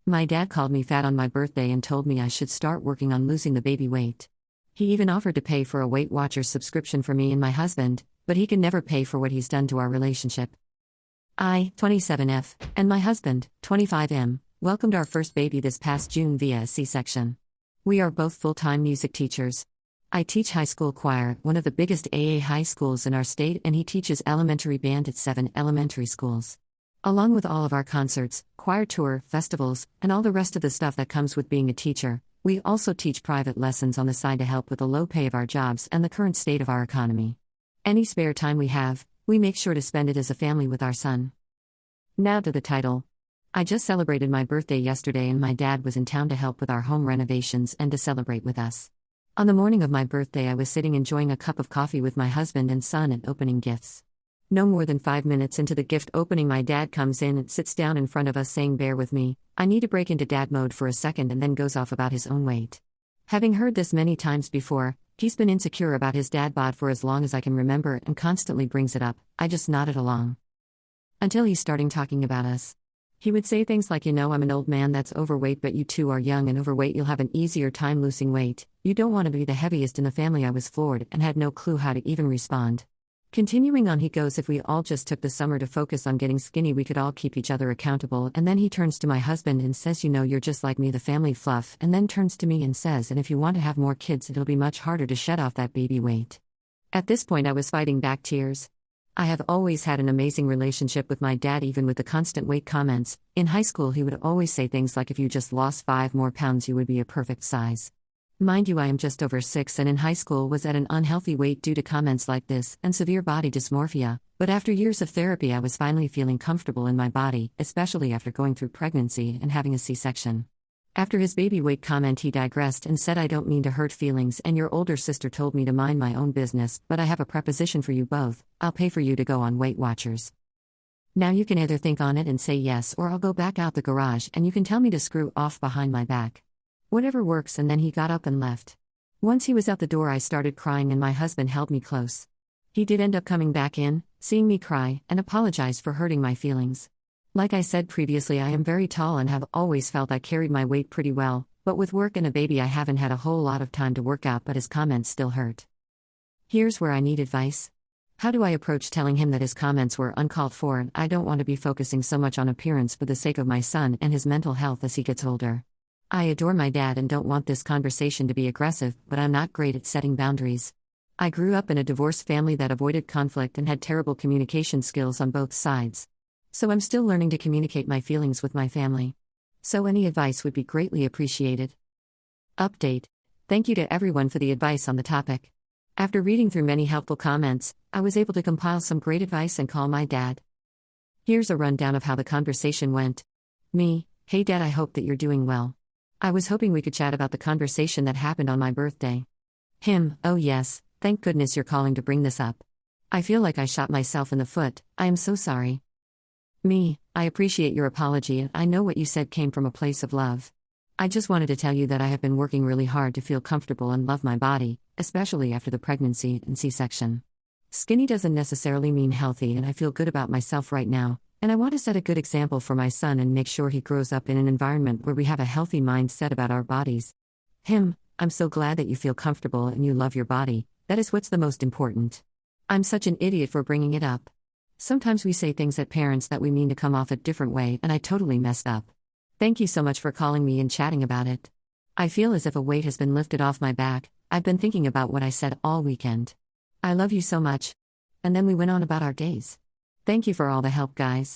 My dad called me fat on my birthday and told me I should start working on losing the baby weight. He even offered to pay for a Weight Watchers subscription for me and my husband, but he can never pay for what he's done to our relationship. I, 27F, and my husband, 25M, welcomed our first baby this past June via a C-section. We are both full-time music teachers. I teach high school choir, one of the biggest AA high schools in our state, and he teaches elementary band at 7 elementary schools. Along with all of our concerts, choir tour, festivals, and all the rest of the stuff that comes with being a teacher, we also teach private lessons on the side to help with the low pay of our jobs and the current state of our economy. Any spare time we have, we make sure to spend it as a family with our son. Now to the title. I just celebrated my birthday yesterday and my dad was in town to help with our home renovations and to celebrate with us. On the morning of my birthday, I was sitting enjoying a cup of coffee with my husband and son and opening gifts. No more than 5 minutes into the gift opening, my dad comes in and sits down in front of us saying, "Bear with me, I need to break into dad mode for a second," and then goes off about his own weight. Having heard this many times before, he's been insecure about his dad bod for as long as I can remember and constantly brings it up. I just nodded along. Until he's starting talking about us. He would say things like, I'm an old man that's overweight, but you two are young and overweight, you'll have an easier time losing weight. You don't want to be the heaviest in the family. I was floored and had no clue how to even respond. Continuing on, he goes, "If we all just took the summer to focus on getting skinny, we could all keep each other accountable." And then he turns to my husband and says, "You're just like me, the family fluff." And then turns to me and says, "And if you want to have more kids, it'll be much harder to shed off that baby weight." At this point, I was fighting back tears. I have always had an amazing relationship with my dad, even with the constant weight comments. In high school, he would always say things like, "If you just lost 5 more pounds, you would be a perfect size." Mind you, I am just over 6 and in high school was at an unhealthy weight due to comments like this and severe body dysmorphia, but after years of therapy I was finally feeling comfortable in my body, especially after going through pregnancy and having a C-section. After his baby weight comment, he digressed and said, "I don't mean to hurt feelings, and your older sister told me to mind my own business, but I have a proposition for you both. I'll pay for you to go on Weight Watchers. Now you can either think on it and say yes, or I'll go back out the garage and you can tell me to screw off behind my back. Whatever works." And then he got up and left. Once he was out the door, I started crying and my husband held me close. He did end up coming back in, seeing me cry, and apologized for hurting my feelings. Like I said previously, I am very tall and have always felt I carried my weight pretty well, but with work and a baby I haven't had a whole lot of time to work out, but his comments still hurt. Here's where I need advice. How do I approach telling him that his comments were uncalled for and I don't want to be focusing so much on appearance for the sake of my son and his mental health as he gets older? I adore my dad and don't want this conversation to be aggressive, but I'm not great at setting boundaries. I grew up in a divorced family that avoided conflict and had terrible communication skills on both sides. So I'm still learning to communicate my feelings with my family. So any advice would be greatly appreciated. Update. Thank you to everyone for the advice on the topic. After reading through many helpful comments, I was able to compile some great advice and call my dad. Here's a rundown of how the conversation went. Me: "Hey Dad, I hope that you're doing well. I was hoping we could chat about the conversation that happened on my birthday." Him: "Oh yes, thank goodness you're calling to bring this up. I feel like I shot myself in the foot. I am so sorry." Me: "I appreciate your apology and I know what you said came from a place of love. I just wanted to tell you that I have been working really hard to feel comfortable and love my body, especially after the pregnancy and C-section. Skinny doesn't necessarily mean healthy, and I feel good about myself right now, and I want to set a good example for my son and make sure he grows up in an environment where we have a healthy mindset about our bodies." Him: "I'm so glad that you feel comfortable and you love your body. That is what's the most important. I'm such an idiot for bringing it up. Sometimes we say things at parents that we mean to come off a different way, and I totally messed up. Thank you so much for calling me and chatting about it. I feel as if a weight has been lifted off my back. I've been thinking about what I said all weekend. I love you so much." And then we went on about our days. Thank you for all the help, guys.